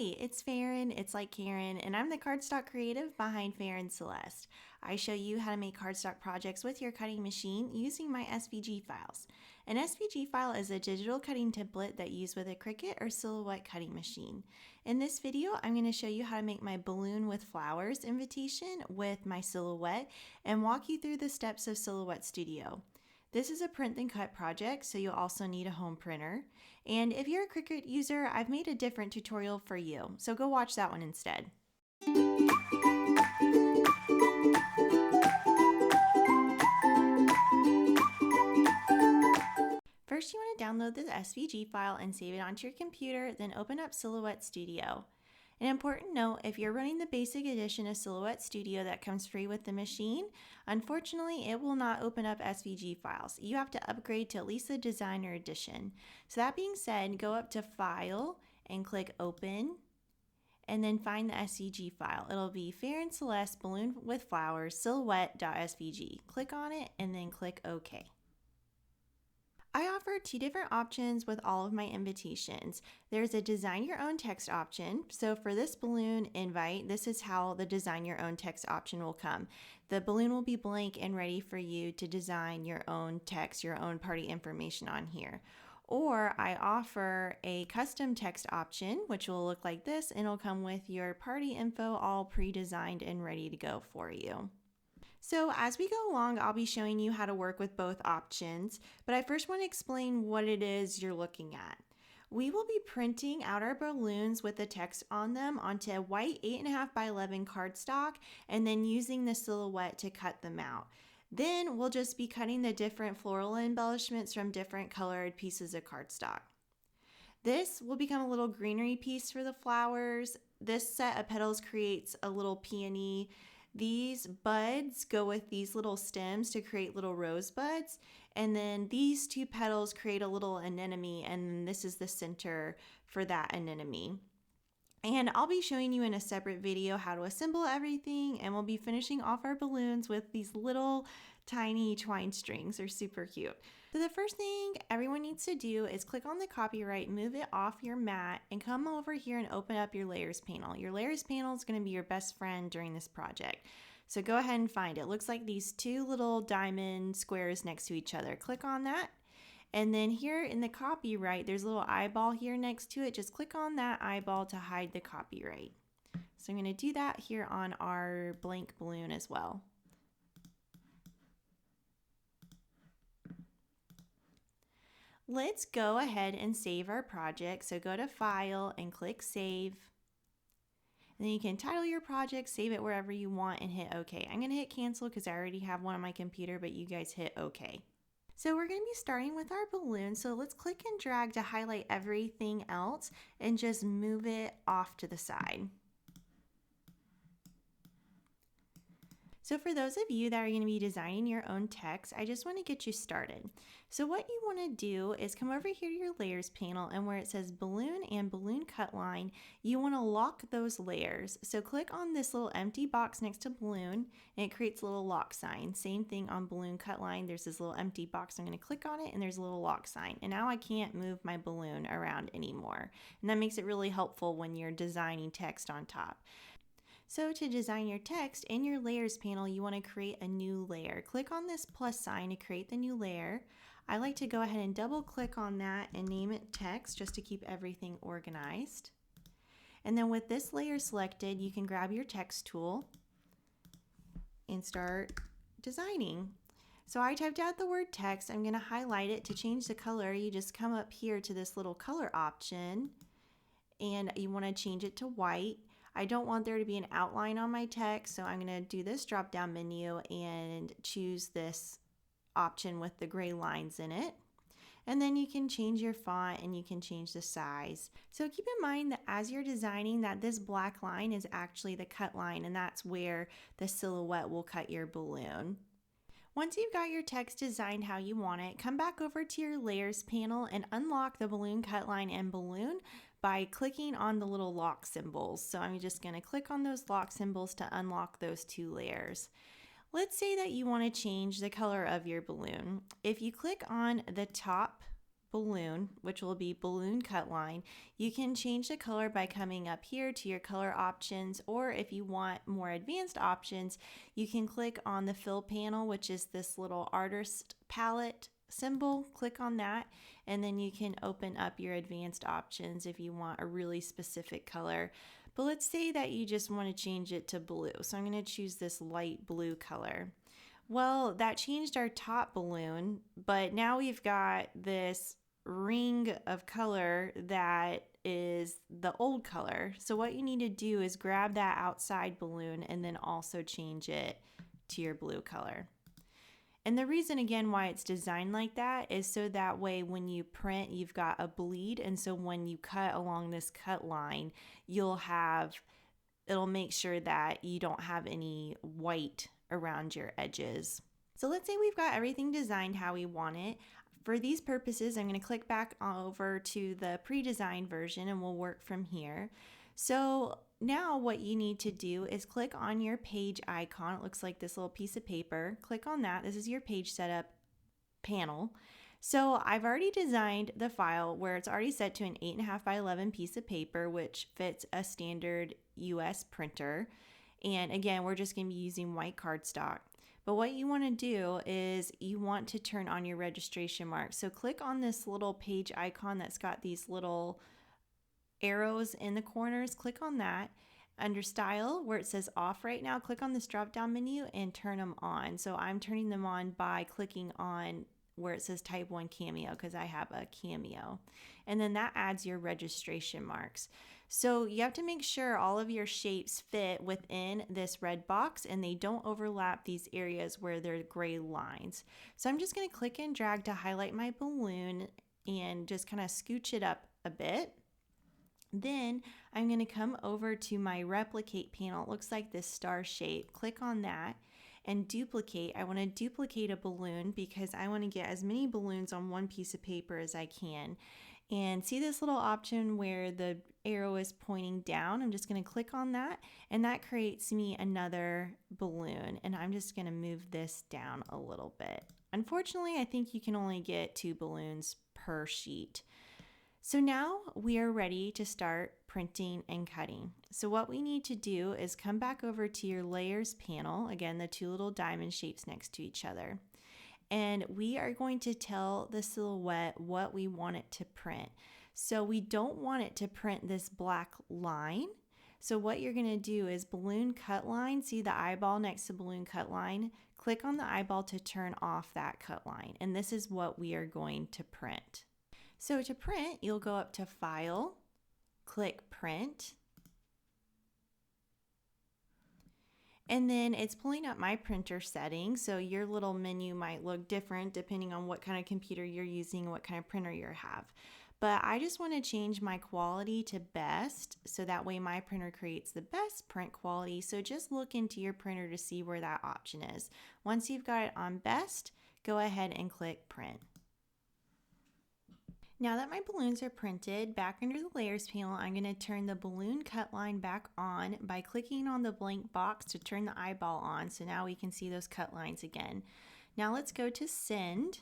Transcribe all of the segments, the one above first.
Hey, it's Farren, it's like Karen, and I'm the cardstock creative behind Farren Celeste. I show you how to make cardstock projects with your cutting machine using my SVG files. An SVG file is a digital cutting template that you use with a Cricut or Silhouette cutting machine. In this video, I'm going to show you how to make my balloon with flowers invitation with my Silhouette and walk you through the steps of Silhouette Studio. This is a print then cut project, so you'll also need a home printer. And if you're a Cricut user, I've made a different tutorial for you, so go watch that one instead. First, you want to download the SVG file and save it onto your computer, then open up Silhouette Studio. An important note, if you're running the basic edition of Silhouette Studio that comes free with the machine, unfortunately it will not open up SVG files. You have to upgrade to at least the designer edition. So that being said, go up to File and click Open, and then find the SVG file. It'll be Farren Celeste Balloon with Flowers Silhouette.svg. Click on it and then click OK. I offer two different options with all of my invitations. There's a design your own text option. So for this balloon invite, this is how the design your own text option will come. The balloon will be blank and ready for you to design your own text, your own party information on here. Or I offer a custom text option, which will look like this, and it'll come with your party info all pre-designed and ready to go for you. So as we go along, I'll be showing you how to work with both options, but I first want to explain what it is you're looking at. We will be printing out our balloons with the text on them onto a white 8.5 by 11 cardstock and then using the Silhouette to cut them out. Then we'll just be cutting the different floral embellishments from different colored pieces of cardstock. This will become a little greenery piece for the flowers. This set of petals creates a little peony. These buds go with these little stems to create little rosebuds, and then these two petals create a little anemone, and this is the center for that anemone. And I'll be showing you in a separate video how to assemble everything, and we'll be finishing off our balloons with these little tiny twine strings. They're super cute. So the first thing everyone needs to do is click on the copyright, move it off your mat, and come over here and open up your layers panel. Your layers panel is going to be your best friend during this project. So go ahead and find it. It looks like these two little diamond squares next to each other. Click on that. And then here in the copyright, there's a little eyeball here next to it. Just click on that eyeball to hide the copyright. So I'm going to do that here on our blank balloon as well. Let's go ahead and save our project. So go to File and click Save. And then you can title your project, save it wherever you want, and hit OK. I'm going to hit Cancel because I already have one on my computer, but you guys hit OK. So we're going to be starting with our balloon. So let's click and drag to highlight everything else and just move it off to the side. So for those of you that are going to be designing your own text, I just want to get you started. So what you want to do is come over here to your layers panel, and where it says balloon and balloon cut line, you want to lock those layers. So click on this little empty box next to balloon, and it creates a little lock sign. Same thing on balloon cut line. There's this little empty box. I'm going to click on it, and there's a little lock sign. And now I can't move my balloon around anymore. And that makes it really helpful when you're designing text on top. So to design your text, in your layers panel, you want to create a new layer. Click on this plus sign to create the new layer. I like to go ahead and double click on that and name it text just to keep everything organized. And then with this layer selected, you can grab your text tool and start designing. So I typed out the word text. I'm going to highlight it. To change the color, you just come up here to this little color option and you want to change it to white. I don't want there to be an outline on my text, so I'm going to do this drop down menu and choose this option with the gray lines in it. And then you can change your font and you can change the size. So keep in mind that as you're designing that this black line is actually the cut line, and that's where the Silhouette will cut your balloon. Once you've got your text designed how you want it, come back over to your layers panel and unlock the balloon cut line and balloon by clicking on the little lock symbols. So I'm just going to click on those lock symbols to unlock those two layers. Let's say that you want to change the color of your balloon. If you click on the top balloon, which will be balloon cut line. You can change the color by coming up here to your color options, or if you want more advanced options, you can click on the fill panel, which is this little artist palette symbol. Click on that, and then you can open up your advanced options if you want a really specific color. But let's say that you just want to change it to blue. So I'm going to choose this light blue color. Well, that changed our top balloon, but now we've got this ring of color that is the old color. So what you need to do is grab that outside balloon and then also change it to your blue color. And the reason again why it's designed like that is so that way when you print, you've got a bleed, and so when you cut along this cut line, it'll make sure that you don't have any white around your edges. So let's say we've got everything designed how we want it. For these purposes, I'm going to click back over to the pre-designed version and we'll work from here. So now what you need to do is click on your page icon. It looks like this little piece of paper. Click on that. This is your page setup panel. So I've already designed the file where it's already set to an 8.5 by 11 piece of paper, which fits a standard US printer. And again, we're just going to be using white cardstock. But what you want to do is you want to turn on your registration mark. So click on this little page icon that's got these little arrows in the corners. Click on that. Under style, where it says off right now, click on this drop down menu and turn them on. So I'm turning them on by clicking on where it says type 1 cameo because I have a cameo. And then that adds your registration marks. So you have to make sure all of your shapes fit within this red box and they don't overlap these areas where they're gray lines. So I'm just going to click and drag to highlight my balloon and just kind of scooch it up a bit. Then I'm going to come over to my replicate panel. It looks like this star shape. Click on that and duplicate. I want to duplicate a balloon because I want to get as many balloons on one piece of paper as I can. And see this little option where the arrow is pointing down? I'm just going to click on that and that creates me another balloon. And I'm just going to move this down a little bit. Unfortunately, I think you can only get 2 balloons per sheet. So now we are ready to start printing and cutting. So what we need to do is come back over to your layers panel, again, the 2 little diamond shapes next to each other. And we are going to tell the silhouette what we want it to print. So we don't want it to print this black line. So what you're going to do is balloon cut line, see the eyeball next to balloon cut line? Click on the eyeball to turn off that cut line. And this is what we are going to print. So to print, you'll go up to File, click Print, and then it's pulling up my printer settings. So your little menu might look different depending on what kind of computer you're using, what kind of printer you have. But I just want to change my quality to best, so that way my printer creates the best print quality. So just look into your printer to see where that option is. Once you've got it on best, go ahead and click Print. Now that my balloons are printed, back under the layers panel, I'm going to turn the balloon cut line back on by clicking on the blank box to turn the eyeball on. So now we can see those cut lines again. Now let's go to Send.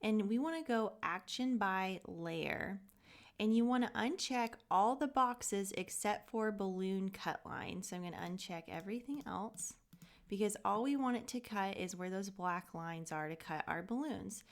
And we want to go Action by Layer. And you want to uncheck all the boxes except for balloon cut line. So I'm going to uncheck everything else because all we want it to cut is where those black lines are to cut our balloons.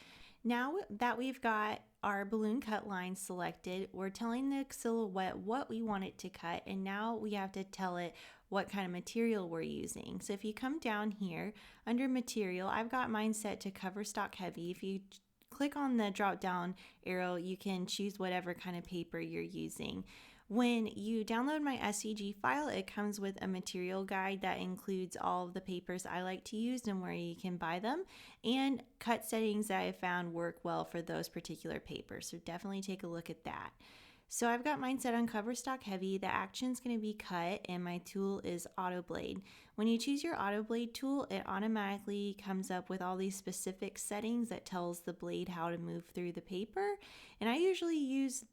Now that we've got our balloon cut line selected, we're telling the silhouette what we want it to cut, and now we have to tell it what kind of material we're using. So if you come down here under material, I've got mine set to cover stock heavy. If you click on the drop down arrow, you can choose whatever kind of paper you're using. When you download my SVG file, it comes with a material guide that includes all of the papers I like to use and where you can buy them, and cut settings that I found work well for those particular papers. So definitely take a look at that. So I've got mine set on cover stock heavy. The action's going to be cut, and my tool is auto blade. When you choose your auto blade tool, it automatically comes up with all these specific settings that tells the blade how to move through the paper. And I usually use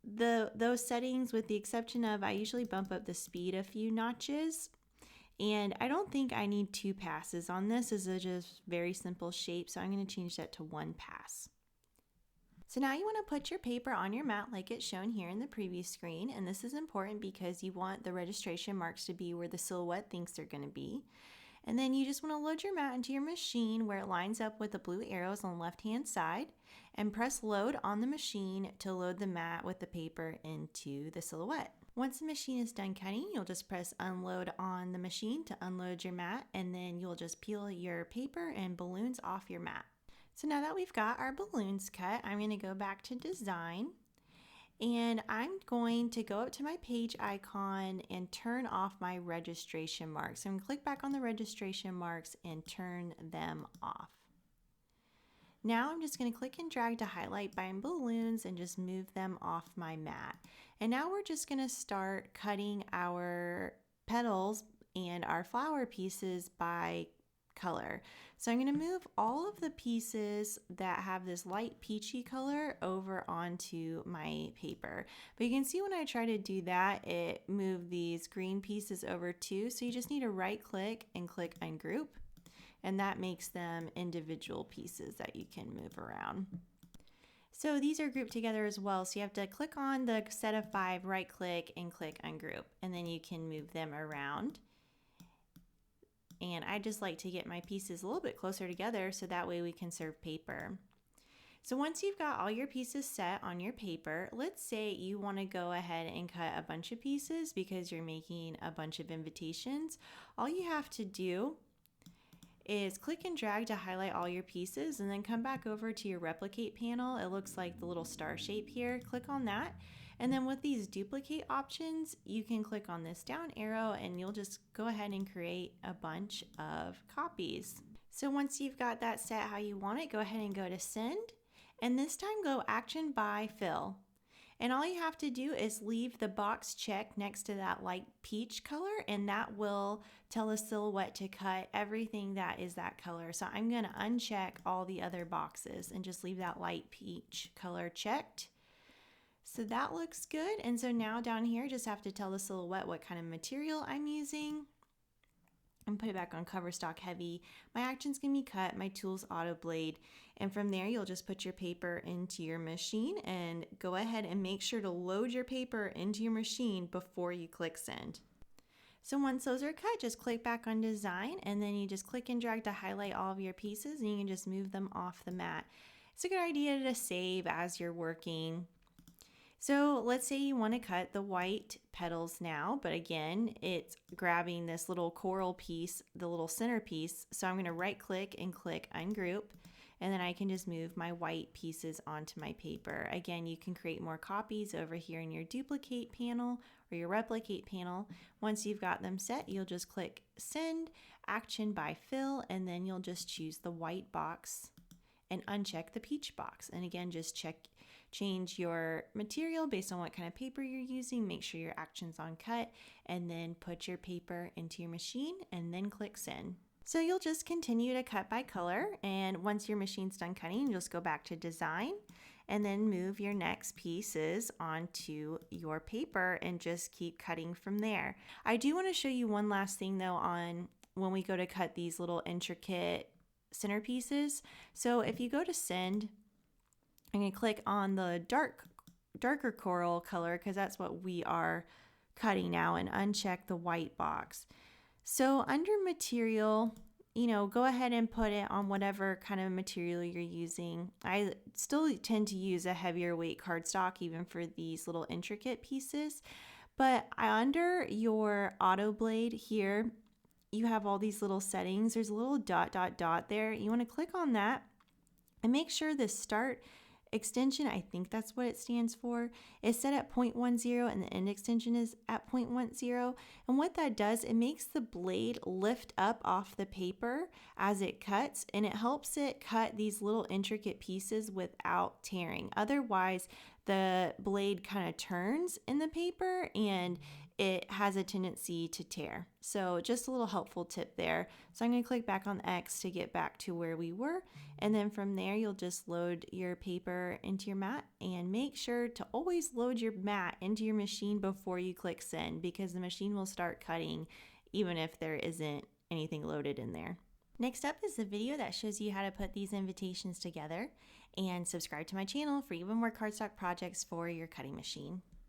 those settings with the exception of I usually bump up the speed a few notches. And I don't think I need 2 passes on this. This is just very simple shape, so I'm going to change that to 1 pass. So now you want to put your paper on your mat like it's shown here in the preview screen, and this is important because you want the registration marks to be where the silhouette thinks they're going to be. And then you just want to load your mat into your machine where it lines up with the blue arrows on the left hand side, and press load on the machine to load the mat with the paper into the silhouette. Once the machine is done cutting, you'll just press unload on the machine to unload your mat, and then you'll just peel your paper and balloons off your mat. So now that we've got our balloons cut, I'm going to go back to design, and I'm going to go up to my page icon and turn off my registration marks. So I'm going to click back on the registration marks and turn them off. Now I'm just going to click and drag to highlight by balloons and just move them off my mat. And now we're just going to start cutting our petals and our flower pieces by color. So I'm going to move all of the pieces that have this light peachy color over onto my paper. But you can see when I try to do that, it moved these green pieces over too. So you just need to right click and click ungroup, and that makes them individual pieces that you can move around. So these are grouped together as well. So you have to click on the set of 5, right click and click ungroup, and then you can move them around. And I just like to get my pieces a little bit closer together so that way we can serve paper. So once you've got all your pieces set on your paper, let's say you want to go ahead and cut a bunch of pieces because you're making a bunch of invitations. All you have to do is click and drag to highlight all your pieces, and then come back over to your replicate panel. It looks like the little star shape here. Click on that. And then with these duplicate options, you can click on this down arrow and you'll just go ahead and create a bunch of copies. So once you've got that set how you want it, go ahead and go to send, and this time go action by fill. And all you have to do is leave the box checked next to that light peach color, and that will tell a silhouette to cut everything that is that color. So I'm going to uncheck all the other boxes and just leave that light peach color checked. So that looks good. And so now down here, just have to tell the silhouette what kind of material I'm using and put it back on cover stock heavy. My action's gonna be cut, my tool's auto blade. And from there, you'll just put your paper into your machine and go ahead and make sure to load your paper into your machine before you click send. So once those are cut, just click back on design, and then you just click and drag to highlight all of your pieces, and you can just move them off the mat. It's a good idea to save as you're working. So let's say you want to cut the white petals now, but again, it's grabbing this little coral piece, the little center piece. So I'm going to right click and click ungroup, and then I can just move my white pieces onto my paper. Again, you can create more copies over here in your duplicate panel or your replicate panel. Once you've got them set, you'll just click send, action by fill, and then you'll just choose the white box and uncheck the peach box. And again, just change your material based on what kind of paper you're using, make sure your action's on cut, and then put your paper into your machine and then click send. So you'll just continue to cut by color, and once your machine's done cutting, you'll just go back to design and then move your next pieces onto your paper and just keep cutting from there. I do want to show you one last thing though on when we go to cut these little intricate centerpieces. So if you go to send, I'm going to click on the darker coral color because that's what we are cutting now, and uncheck the white box. So under material, go ahead and put it on whatever kind of material you're using. I still tend to use a heavier weight cardstock even for these little intricate pieces, but under your auto blade here, you have all these little settings. There's a little dot there. You want to click on that and make sure the start extension, I think that's what it stands for, is set at 0.10 and the end extension is at 0.10. And what that does, it makes the blade lift up off the paper as it cuts, and it helps it cut these little intricate pieces without tearing. Otherwise, the blade kind of turns in the paper and it has a tendency to tear. So just a little helpful tip there. So I'm going to click back on X to get back to where we were. And then from there, you'll just load your paper into your mat, and make sure to always load your mat into your machine before you click send, because the machine will start cutting even if there isn't anything loaded in there. Next up is the video that shows you how to put these invitations together. and subscribe to my channel for even more cardstock projects for your cutting machine.